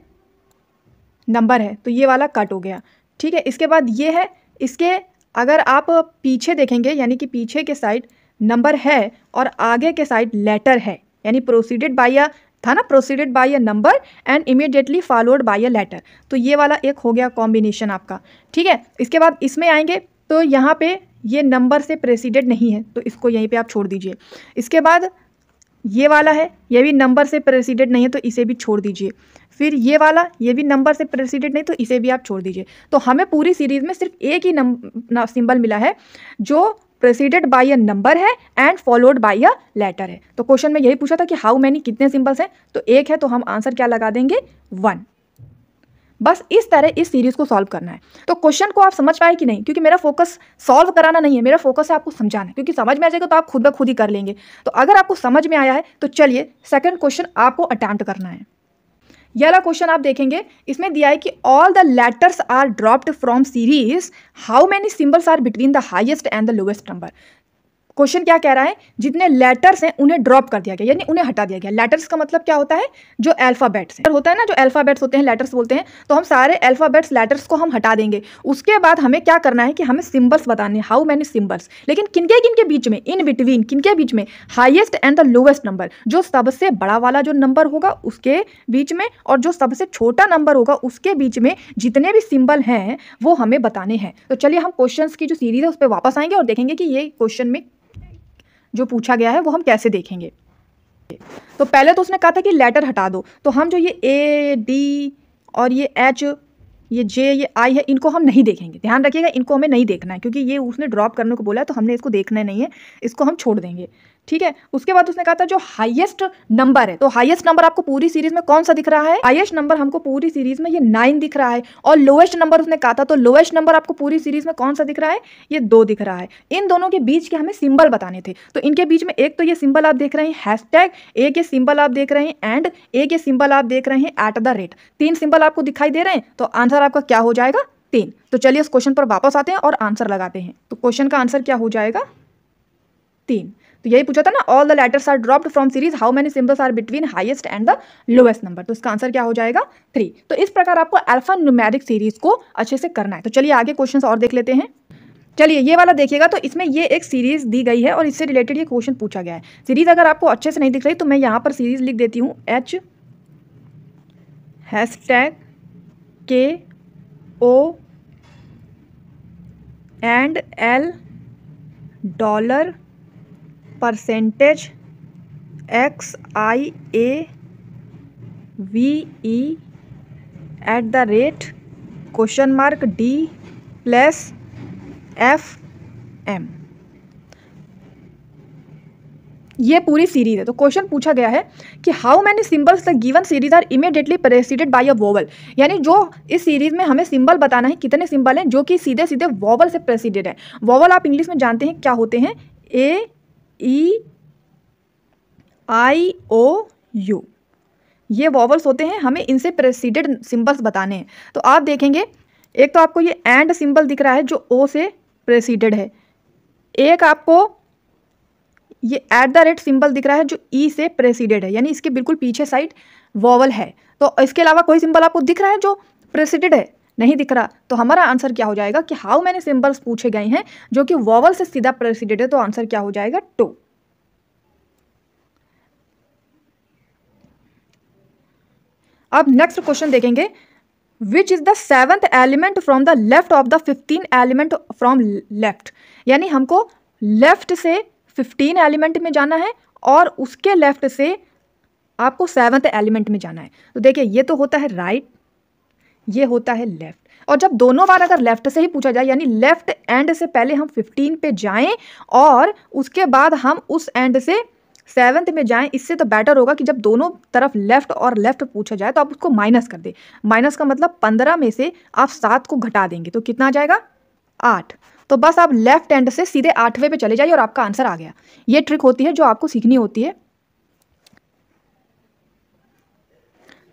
नंबर है, तो ये वाला कट हो गया। ठीक है, इसके बाद ये है, इसके अगर आप पीछे देखेंगे यानी कि पीछे के साइड नंबर है और आगे के साइड लेटर है, यानी प्रोसीडेड बाय अ था ना, proceeded by a number and immediately followed by a letter, तो ये वाला एक हो गया कॉम्बिनेशन आपका। ठीक है, इसके बाद इसमें आएंगे तो यहाँ पे ये नंबर से प्रेसिडेड नहीं है, तो इसको यहीं पे आप छोड़ दीजिए। इसके बाद ये वाला है, ये भी नंबर से प्रेसिडेड नहीं है, तो इसे भी छोड़ दीजिए। फिर ये वाला, ये भी नंबर से प्रेसिडेड नहीं, तो इसे भी आप छोड़ दीजिए। तो हमें पूरी सीरीज में सिर्फ एक ही सिंबल मिला है जो प्रेसिडेड बाय अ नंबर है and followed by a letter है। तो क्वेश्चन में यही पूछा था कि हाउ मैनी, कितने सिंबल्स हैं, तो एक है, तो हम आंसर क्या लगा देंगे, 1। बस इस तरह इस सीरीज को सॉल्व करना है। तो क्वेश्चन को आप समझ पाए कि नहीं, क्योंकि मेरा फोकस सॉल्व कराना नहीं है, मेरा फोकस है आपको समझाना, क्योंकि समझ में आ जाएगा तो आप खुद ब खुद ही कर लेंगे। तो अगर आपको समझ में आया है तो चलिए सेकंड क्वेश्चन आपको अटेम्प्ट करना है। यह वाला क्वेश्चन आप देखेंगे, इसमें दिया है कि all the letters are dropped from series, how many symbols are between the highest and the lowest number. Question क्या कह रहा है, जितने लेटर्स हैं उन्हें ड्रॉप कर दिया गया, यानी उन्हें हटा दिया गया। लेटर्स का मतलब क्या होता है, जो अल्फाबेट्स होता है ना, जो अल्फाबेट्स होते हैं लेटर्स बोलते हैं, तो हम सारे अल्फाबेट्स लेटर्स को हम हटा देंगे। उसके बाद हमें क्या करना है कि हमें सिंबल्स बताने, हाउ मैनी सिंबल्स, लेकिन किनके बीच में, इन बिटवीन, किनके बीच में, highest and the lowest number, जो सबसे बड़ा वाला जो नंबर होगा उसके बीच में और जो सबसे छोटा नंबर होगा उसके बीच में जितने भी सिंबल हैं वो हमें बताने हैं। तो चलिए हम क्वेश्चंस की जो सीरीज है उस पर वापस आएंगे और देखेंगे कि ये क्वेश्चन में जो पूछा गया है वो हम कैसे देखेंगे। तो पहले तो उसने कहा था कि लेटर हटा दो, तो हम जो ये A, D और ये H, ये J, ये I है, इनको हम नहीं देखेंगे। ध्यान रखिएगा, इनको हमें नहीं देखना है, क्योंकि ये उसने ड्रॉप करने को बोला है, तो हमने इसको देखना नहीं है, इसको हम छोड़ देंगे। ठीक है, उसके बाद उसने कहा था जो हाईएस्ट नंबर है, तो हाईएस्ट नंबर आपको पूरी सीरीज में कौन सा दिख रहा है, हाईएस्ट नंबर हमको पूरी सीरीज में ये 9 दिख रहा है, और लोएस्ट नंबर उसने कहा था, तो लोएस्ट नंबर आपको पूरी सीरीज में कौन सा दिख रहा है, ये 2 दिख रहा है। इन दोनों के बीच के हमें सिंबल बताने थे, तो इनके बीच में एक तो ये सिंबल आप देख रहे हैं हैशटैग, एक ये सिंबल आप देख रहे हैं एंड, एक ये सिंबल आप देख रहे हैं @, 3 सिंबल आपको दिखाई दे रहे हैं, तो आंसर आपका क्या हो जाएगा, 3। तो चलिए इस क्वेश्चन पर वापस आते हैं और आंसर लगाते हैं। तो क्वेश्चन का आंसर क्या हो जाएगा, 3। तो यही पूछा था ना, all the letters are dropped from series, how many symbols are between highest and the lowest number, तो इसका आंसर क्या हो जाएगा, 3। तो इस प्रकार आपको अल्फा न्यूमेरिक सीरीज को अच्छे से करना है। तो चलिए आगे क्वेश्चंस और देख लेते हैं। चलिए ये वाला देखिएगा, तो इसमें ये एक सीरीज दी गई है और इससे रिलेटेड ये क्वेश्चन पूछा गया है। सीरीज अगर आपको अच्छे से नहीं दिख रही तो मैं यहाँ पर सीरीज लिख देती हूँ, H #KO and L $% XIAVE $D+FM। ये पूरी सीरीज है। तो क्वेश्चन पूछा गया है कि how many symbols the given series are immediately preceded by a vowel, यानी जो इस सीरीज में हमें सिंबल बताना है, कितने सिंबल हैं जो कि सीधे सीधे वोवल से प्रेसिडेड है। वोवल आप इंग्लिश में जानते हैं क्या होते हैं, A, E, I, O, U, ये वॉवल्स होते हैं, हमें इनसे प्रेसिडेड सिंबल्स बताने हैं। तो आप देखेंगे, एक तो आपको ये एंड सिंबल दिख रहा है जो ओ से प्रेसिडेड है, एक आपको ये @ सिंबल दिख रहा है जो ई से प्रेसिडेड है, यानी इसके बिल्कुल पीछे साइड वॉवल है। तो इसके अलावा कोई सिंबल आपको दिख रहा है जो प्रेसिडेड है? नहीं दिख रहा। तो हमारा आंसर क्या हो जाएगा कि हाउ मैनी सिंबल्स पूछे गए हैं जो कि वॉवल से सीधा प्रेसिडेड है, तो आंसर क्या हो जाएगा 2। अब नेक्स्ट क्वेश्चन देखेंगे, which is the 7th element from the left of the 15 element from left. यानी हमको लेफ्ट से 15 एलिमेंट में जाना है और उसके लेफ्ट से आपको 7th एलिमेंट में जाना है। तो देखिए, ये तो होता है राइट, ये होता है लेफ्ट, और जब दोनों बार अगर लेफ्ट से ही पूछा जाए, यानी लेफ्ट एंड से पहले हम 15 पे जाएं और उसके बाद हम उस एंड से 7th में जाएं, इससे तो बेटर होगा कि जब दोनों तरफ लेफ्ट और लेफ्ट पूछा जाए तो आप उसको माइनस कर दें। माइनस का मतलब 15 में से आप 7 को घटा देंगे तो कितना आ जाएगा 8। तो बस आप लेफ्ट एंड से सीधे 8वें पे चले जाइए और आपका आंसर आ गया। ये ट्रिक होती है जो आपको सीखनी होती है।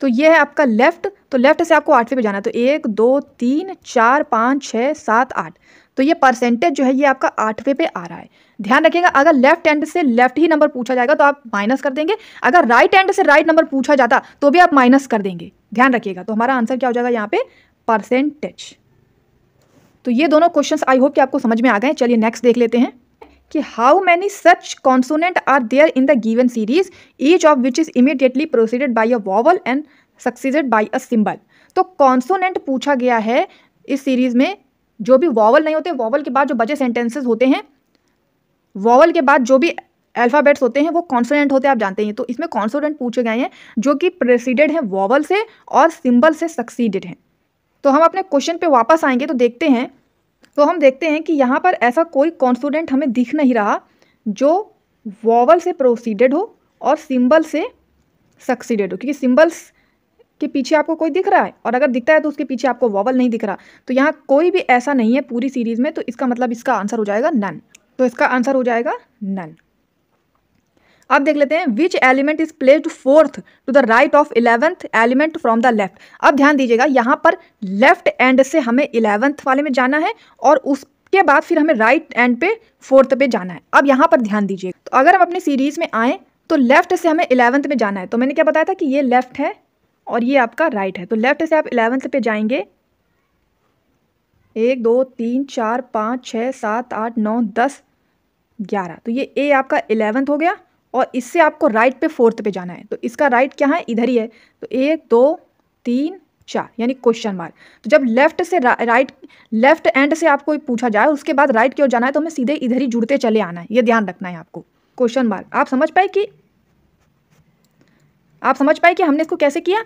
तो ये है आपका लेफ्ट, तो लेफ्ट से आपको 8वें पे जाना है। तो 1 2 3 4 5 6 7 8, तो ये परसेंटेज जो है ये आपका 8वें पे आ रहा है। ध्यान रखिएगा, अगर लेफ्ट एंड से लेफ्ट ही नंबर पूछा जाएगा तो आप माइनस कर देंगे, अगर राइट एंड से राइट नंबर पूछा जाता तो भी आप माइनस कर देंगे। ध्यान रखिएगा। तो हमारा आंसर क्या हो जाएगा यहाँ पे परसेंटेज। तो ये दोनों क्वेश्चंस आई होप कि आपको समझ में आ गए। चलिए नेक्स्ट देख लेते हैं कि how many such consonant are there in the given series, each of which is immediately proceeded by a vowel and succeeded by a symbol. तो कॉन्सोनेंट पूछा गया है इस सीरीज में, जो भी वॉवल नहीं होते, वॉवल के बाद जो बचे सेंटेंसेस होते हैं, वॉवल के बाद जो भी अल्फाबेट्स होते हैं वो कॉन्सोनेंट होते हैं, आप जानते हैं। तो इसमें कॉन्सोनेंट पूछे गए हैं जो कि प्रेसिडेड हैं वॉवल से और सिंबल से सक्सीडेड हैं। तो हम अपने क्वेश्चन पे वापस आएंगे तो हम देखते हैं कि यहाँ पर ऐसा कोई कॉन्सोनेंट हमें दिख नहीं रहा जो वॉवल से प्रोसीडेड हो और सिंबल से सक्सीडेड हो, क्योंकि सिंबल्स के पीछे आपको कोई दिख रहा है और अगर दिखता है तो उसके पीछे आपको वॉवल नहीं दिख रहा। तो यहाँ कोई भी ऐसा नहीं है पूरी सीरीज में, तो इसका मतलब इसका आंसर हो जाएगा नन। तो इसका आंसर हो जाएगा नन। अब देख लेते हैं, which element is placed 4th to the right of 11th element from the left. अब ध्यान दीजिएगा, यहाँ पर लेफ्ट एंड से हमें 11th वाले में जाना है और उसके बाद फिर हमें राइट एंड पे 4th पे जाना है। अब यहाँ पर ध्यान दीजिए, तो अगर हम अपनी सीरीज में आए तो लेफ्ट से हमें 11th में जाना है। तो मैंने क्या बताया था कि ये लेफ्ट है और ये आपका राइट है। तो लेफ्ट से आप 11th पे जाएंगे, 1 2 3 4 5 6 7 8 9 10 11, तो ये ए आपका 11th हो गया और इससे आपको राइट पे 4th पे जाना है। तो इसका राइट क्या है, इधर ही है। तो 1 2 3 4 यानी क्वेश्चन मार्क। तो जब लेफ्ट से राइट, लेफ्ट एंड से आपको पूछा जाए उसके बाद राइट की ओर जाना है तो हमें सीधे इधर ही जुड़ते चले आना है, ये ध्यान रखना है आपको। Question mark. आप समझ पाए कि हमने इसको कैसे किया,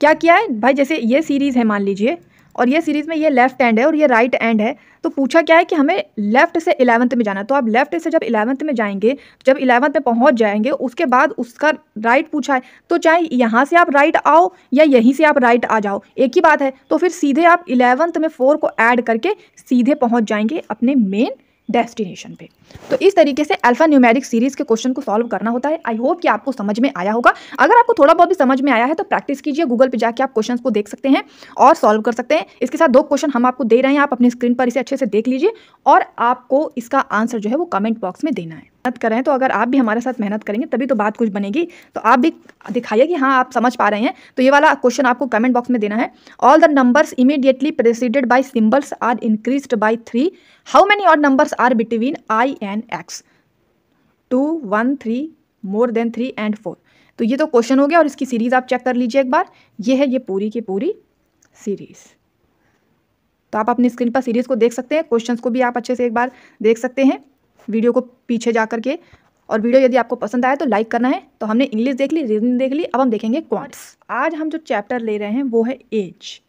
क्या किया है भाई। जैसे ये सीरीज है मान लीजिए, और ये सीरीज में ये लेफ्ट एंड है और ये राइट एंड है, तो पूछा क्या है कि हमें लेफ्ट से 11th में जाना है। तो आप लेफ्ट से जब 11th में जाएंगे, जब 11th में पहुंच जाएंगे उसके बाद उसका राइट पूछा है, तो चाहे यहाँ से आप राइट आओ या यहीं से आप राइट आ जाओ, एक ही बात है। तो फिर सीधे आप 11th में 4 को ऐड करके सीधे पहुँच जाएंगे अपने मेन डेस्टिनेशन पे। तो इस तरीके से अल्फा न्यूमेरिक सीरीज के क्वेश्चन को सॉल्व करना होता है। आई होप कि आपको समझ में आया होगा। अगर आपको थोड़ा बहुत भी समझ में आया है तो प्रैक्टिस कीजिए, गूगल पे जाके आप क्वेश्चंस को देख सकते हैं और सॉल्व कर सकते हैं। इसके साथ 2 क्वेश्चन हम आपको दे रहे हैं, आप अपनी स्क्रीन पर इसे अच्छे से देख लीजिए और आपको इसका आंसर जो है वो कमेंट बॉक्स में देना है। मेहनत करें तो अगर आप भी हमारे साथ मेहनत करेंगे तभी तो बात कुछ बनेगी। तो आप भी दिखाइए कि हाँ आप समझ पा रहे हैं। तो ये वाला क्वेश्चन आपको कमेंट बॉक्स में देना है। All the numbers immediately preceded by symbols are increased by 3, how many odd numbers are between I and X, 2 1 3 more than 3 and 4। तो ये तो क्वेश्चन हो गया और इसकी सीरीज आप चेक कर लीजिए एक बार। ये है ये पूरी की पूरी सीरीज। तो आप अपनी स्क्रीन पर सीरीज को देख सकते हैं, क्वेश्चंस को भी आप अच्छे से एक बार देख सकते हैं वीडियो को पीछे जा करके। और वीडियो यदि आपको पसंद आए तो लाइक करना है। तो हमने इंग्लिश देख ली, रीजनिंग देख ली, अब हम देखेंगे क्वांट्स। आज हम जो चैप्टर ले रहे हैं वो है एज,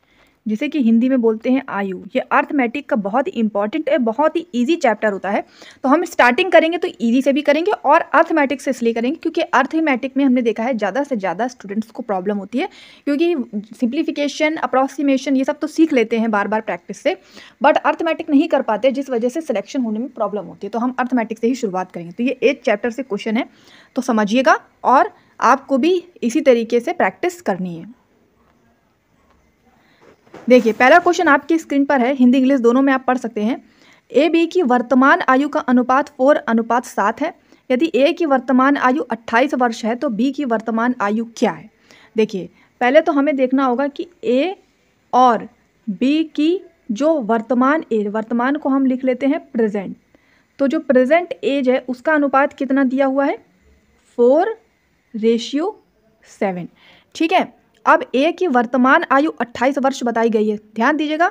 जिसे कि हिंदी में बोलते हैं आयु। ये अर्थमेटिक का बहुत ही इंपॉर्टेंट है, बहुत ही इजी चैप्टर होता है। तो हम स्टार्टिंग करेंगे तो इजी से भी करेंगे और अर्थमेटिक से इसलिए करेंगे क्योंकि अर्थमेटिक में हमने देखा है ज़्यादा से ज़्यादा स्टूडेंट्स को प्रॉब्लम होती है, क्योंकि सिंप्लीफिकेशन, अप्रॉक्सीमेशन ये सब तो सीख लेते हैं बार बार प्रैक्टिस से, बट अर्थमेटिक नहीं कर पाते, जिस वजह से सिलेक्शन होने में प्रॉब्लम होती है। तो हम अर्थमेटिक से ही शुरुआत करेंगे। तो ये 8 चैप्टर से क्वेश्चन है, तो समझिएगा और आपको भी इसी तरीके से प्रैक्टिस करनी है। देखिए पहला क्वेश्चन आपकी स्क्रीन पर है, हिंदी इंग्लिश दोनों में आप पढ़ सकते हैं। ए बी की वर्तमान आयु का अनुपात 4:7 है। यदि ए की वर्तमान आयु 28 वर्ष है तो बी की वर्तमान आयु क्या है। देखिए पहले तो हमें देखना होगा कि ए और बी की जो वर्तमान एज, वर्तमान को हम लिख लेते हैं प्रेजेंट, तो जो प्रेजेंट एज है उसका अनुपात कितना दिया हुआ है 4:7। ठीक है, अब ए की वर्तमान आयु 28 वर्ष बताई गई है। ध्यान दीजिएगा,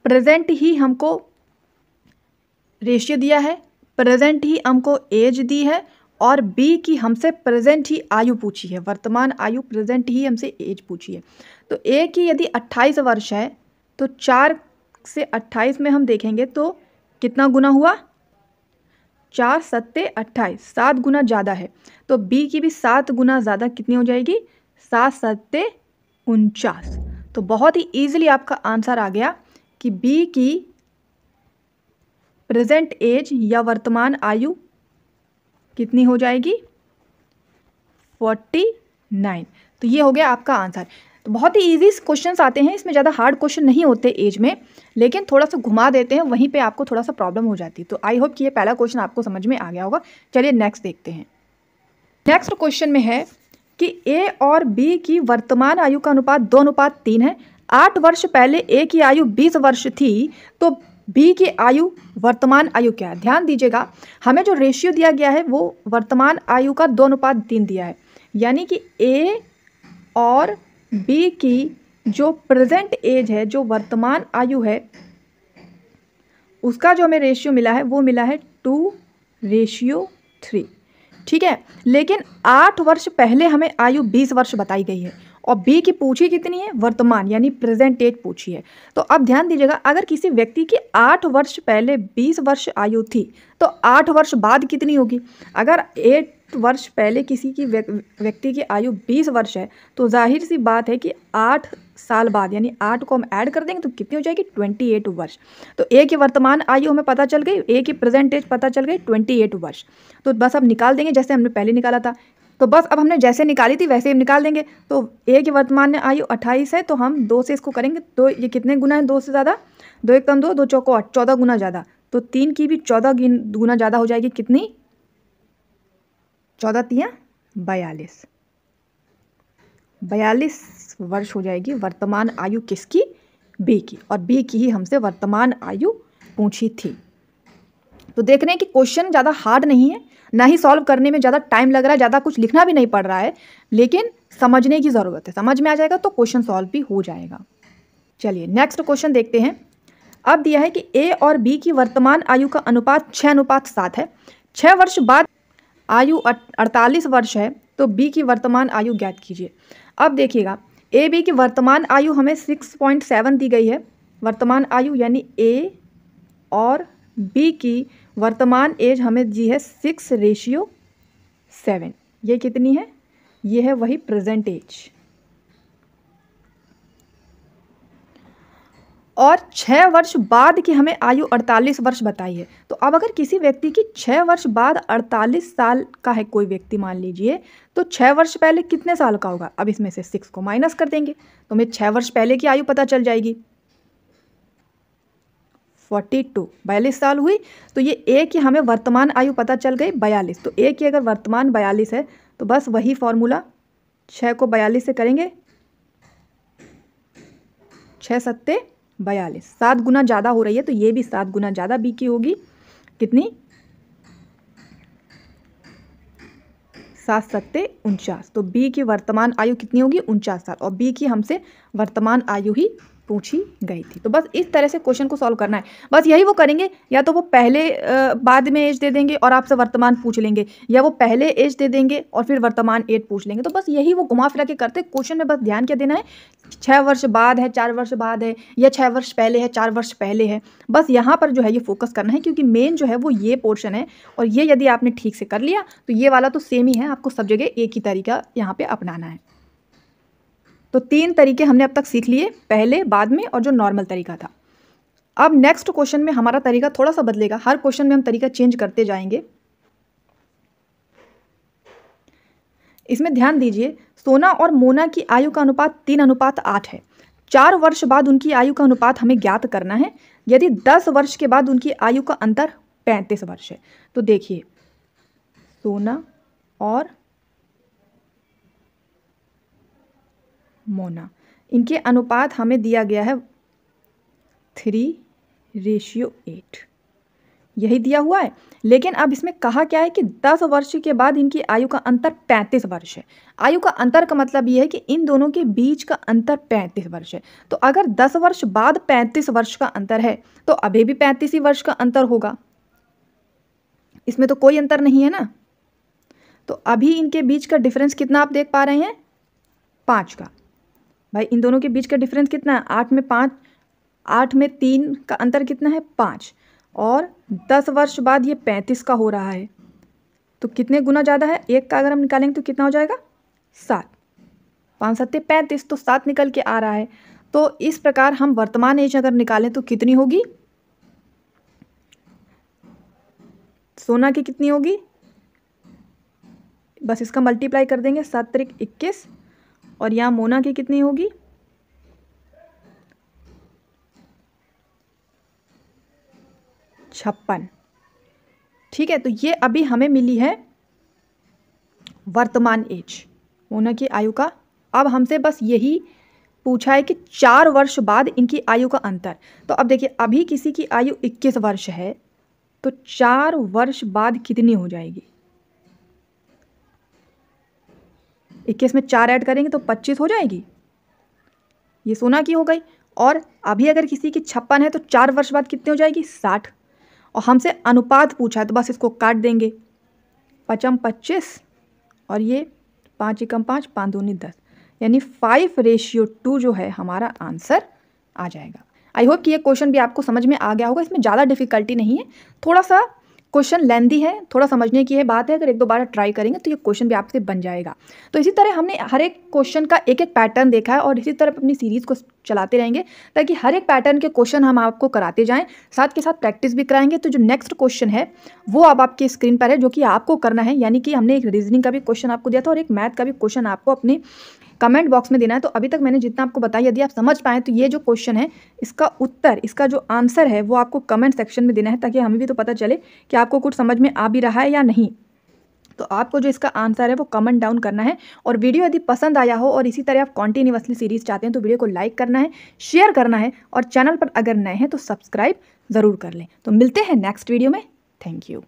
प्रेजेंट ही हमको रेशियो दिया है, प्रेजेंट ही हमको एज दी है, और बी की हमसे प्रेजेंट ही आयु पूछी है, वर्तमान आयु प्रेजेंट ही हमसे एज पूछी है। तो ए की यदि 28 वर्ष है तो 4 से 28 में हम देखेंगे तो कितना गुना हुआ, 4 सत्ते 28, 7 गुना ज़्यादा है। तो बी की भी 7 गुना ज़्यादा कितनी हो जाएगी, 7 सत्ते 49। तो बहुत ही ईजिली आपका आंसर आ गया कि बी की प्रेजेंट एज या वर्तमान आयु कितनी हो जाएगी 49। तो ये हो गया आपका आंसर। तो बहुत ही इजी क्वेश्चंस आते हैं, इसमें ज़्यादा हार्ड क्वेश्चन नहीं होते एज में, लेकिन थोड़ा सा घुमा देते हैं, वहीं पे आपको थोड़ा सा प्रॉब्लम हो जाती है। तो आई होप कि ये पहला क्वेश्चन आपको समझ में आ गया होगा। चलिए नेक्स्ट देखते हैं। नेक्स्ट क्वेश्चन में है कि ए और बी की वर्तमान आयु का अनुपात 2:3 है। 8 वर्ष पहले ए की आयु 20 वर्ष थी तो बी की आयु वर्तमान आयु क्या है। ध्यान दीजिएगा, हमें जो रेशियो दिया गया है वो वर्तमान आयु का 2:3 दिया है, यानी कि ए और बी की जो प्रेजेंट एज है, जो वर्तमान आयु है, उसका जो हमें रेशियो मिला है वो मिला है 2:3। ठीक है, लेकिन 8 वर्ष पहले हमें आयु 20 वर्ष बताई गई है और बी की पूछी कितनी है, वर्तमान यानी प्रेजेंट एज पूछी है। तो अब ध्यान दीजिएगा, अगर किसी व्यक्ति की 8 वर्ष पहले 20 वर्ष आयु थी तो 8 वर्ष बाद कितनी होगी। अगर 8 वर्ष पहले किसी की व्यक्ति की आयु 20 वर्ष है तो जाहिर सी बात है कि 8 साल बाद यानी 8 को हम ऐड कर देंगे तो कितनी हो जाएगी 28 वर्ष। तो ए की वर्तमान आयु हमें पता चल गई, ए की प्रेजेंट एज पता चल गई 28 वर्ष। तो बस अब निकाल देंगे जैसे हमने पहले निकाला था। तो बस अब हमने जैसे निकाली थी वैसे ही निकाल देंगे। तो ए की वर्तमान आयु 28 है तो हम 2 से इसको करेंगे, तो ये कितने गुना है 2 से ज़्यादा, 2 एक कम 2, 2 चौको 8, 14 गुना ज़्यादा। तो 3 की भी 14 गुना ज़्यादा हो जाएगी, कितनी 14 तिया 42, 42 वर्ष हो जाएगी वर्तमान आयु किसकी, बी की, और बी की ही हमसे वर्तमान आयु पूछी थी। तो देख रहे हैं कि क्वेश्चन ज़्यादा हार्ड नहीं है, ना ही सॉल्व करने में ज़्यादा टाइम लग रहा है, ज़्यादा कुछ लिखना भी नहीं पड़ रहा है, लेकिन समझने की ज़रूरत है। समझ में आ जाएगा तो क्वेश्चन सॉल्व भी हो जाएगा। चलिए नेक्स्ट क्वेश्चन देखते हैं। अब दिया है कि ए और बी की वर्तमान आयु का अनुपात 6:7 है। 6 वर्ष बाद आयु 48 वर्ष है तो बी की वर्तमान आयु ज्ञात कीजिए। अब देखिएगा, ए बी की वर्तमान आयु हमें 6.7 दी गई है, वर्तमान आयु यानी ए, और बी की वर्तमान एज हमें दी है 6:7। ये कितनी है, ये है वही प्रेजेंट एज। और 6 वर्ष बाद की हमें आयु 48 वर्ष बताई है। तो अब अगर किसी व्यक्ति की 6 वर्ष बाद 48 साल का है कोई व्यक्ति मान लीजिए, तो 6 वर्ष पहले कितने साल का होगा। अब इसमें से 6 को माइनस कर देंगे तो हमें 6 वर्ष पहले की आयु पता चल जाएगी, 42, 42 साल हुई। तो ये ए की हमें वर्तमान आयु पता चल गई 42। तो ए की अगर वर्तमान 42 है तो बस वही फॉर्मूला, 6 को 42 से करेंगे, 6 सत्ते 42, 7 गुना ज़्यादा हो रही है तो ये भी 7 गुना ज़्यादा बी की होगी, कितनी 7 सत्ते 49। तो बी की वर्तमान आयु कितनी होगी 49 साल, और बी की हमसे वर्तमान आयु ही पूछी गई थी। तो बस इस तरह से क्वेश्चन को सॉल्व करना है। बस यही वो करेंगे, या तो वो पहले बाद में एज दे देंगे और आपसे वर्तमान पूछ लेंगे, या वो पहले एज दे देंगे और फिर वर्तमान एज पूछ लेंगे। तो बस यही वो घुमा फिरा के करते। क्वेश्चन में बस ध्यान क्या देना है, 6 वर्ष बाद है, 4 वर्ष बाद है, या 6 वर्ष पहले है, 4 वर्ष पहले है। बस यहाँ पर जो है ये फोकस करना है, क्योंकि मेन जो है वो ये पोर्शन है, और ये यदि आपने ठीक से कर लिया तो ये वाला तो सेम ही है, आपको सब जगह एक ही तरीका यहाँ पे अपनाना है। तो 3 तरीके हमने अब तक सीख लिए, पहले, बाद में और जो नॉर्मल तरीका था। अब नेक्स्ट क्वेश्चन में हमारा तरीका थोड़ा सा बदलेगा, हर क्वेश्चन में हम तरीका चेंज करते जाएंगे। इसमें ध्यान दीजिए, सोना और मोना की आयु का अनुपात 3:8 है। 4 वर्ष बाद उनकी आयु का अनुपात हमें ज्ञात करना है यदि 10 वर्ष के बाद उनकी आयु का अंतर 35 वर्ष है। तो देखिए, सोना और मोना, इनके अनुपात हमें दिया गया है 3:8, यही दिया हुआ है। लेकिन अब इसमें कहा क्या है कि 10 वर्ष के बाद इनकी आयु का अंतर 35 वर्ष है। आयु का अंतर का मतलब ये है कि इन दोनों के बीच का अंतर 35 वर्ष है। तो अगर 10 वर्ष बाद 35 वर्ष का अंतर है तो अभी भी 35 ही वर्ष का अंतर होगा, इसमें तो कोई अंतर नहीं है ना। तो अभी इनके बीच का डिफरेंस कितना आप देख पा रहे हैं, 5 का। भाई इन दोनों के बीच का डिफरेंस कितना है, 8 में 3 का अंतर कितना है, 5। और 10 वर्ष बाद ये 35 का हो रहा है, तो कितने गुना ज़्यादा है, 1 का अगर हम निकालेंगे तो कितना हो जाएगा, 7। 5 7 35, तो 7 निकल के आ रहा है। तो इस प्रकार हम वर्तमान एज अगर निकालें तो कितनी होगी, सोना की कितनी होगी, बस इसका मल्टीप्लाई कर देंगे, 7 त्रिक 21, और यहाँ मोना की कितनी होगी, 56। ठीक है, तो ये अभी हमें मिली है वर्तमान एज, मोना की आयु का। अब हमसे बस यही पूछा है कि 4 वर्ष बाद इनकी आयु का अंतर। तो अब देखिए, अभी किसी की आयु 21 वर्ष है, तो 4 वर्ष बाद कितनी हो जाएगी, 21 में 4 ऐड करेंगे तो 25 हो जाएगी, ये सोना की हो गई। और अभी अगर किसी की 56 है तो 4 वर्ष बाद कितनी हो जाएगी, 60। और हमसे अनुपात पूछा है तो बस इसको काट देंगे, 5 25, और ये 5 एकम 5, 5 दूनी 10, यानी 5:2 जो है हमारा आंसर आ जाएगा। आई होप कि ये क्वेश्चन भी आपको समझ में आ गया होगा। इसमें ज़्यादा डिफिकल्टी नहीं है, थोड़ा सा क्वेश्चन लेंदी है, थोड़ा समझने की है बात है। अगर 1-2 बार ट्राई करेंगे तो ये क्वेश्चन भी आपसे बन जाएगा। तो इसी तरह हमने हर एक क्वेश्चन का एक एक पैटर्न देखा है और इसी तरह अपनी सीरीज़ को चलाते रहेंगे ताकि हर एक पैटर्न के क्वेश्चन हम आपको कराते जाएं, साथ के साथ प्रैक्टिस भी कराएंगे। तो जो नेक्स्ट क्वेश्चन है वो अब आपकी स्क्रीन पर है, जो कि आपको करना है। यानी कि हमने एक रीजनिंग का भी क्वेश्चन आपको दिया था और एक मैथ का भी क्वेश्चन आपको अपने कमेंट बॉक्स में देना है। तो अभी तक मैंने जितना आपको बताया, यदि आप समझ पाएँ तो ये जो क्वेश्चन है इसका उत्तर, इसका जो आंसर है वो आपको कमेंट सेक्शन में देना है, ताकि हमें भी तो पता चले कि आपको कुछ समझ में आ भी रहा है या नहीं। तो आपको जो इसका आंसर है वो कमेंट डाउन करना है। और वीडियो यदि पसंद आया हो और इसी तरह आप कॉन्टिन्यूअसली सीरीज चाहते हैं तो वीडियो को लाइक करना है, शेयर करना है, और चैनल पर अगर नए हैं तो सब्सक्राइब ज़रूर कर लें। तो मिलते हैं नेक्स्ट वीडियो में। Thank you.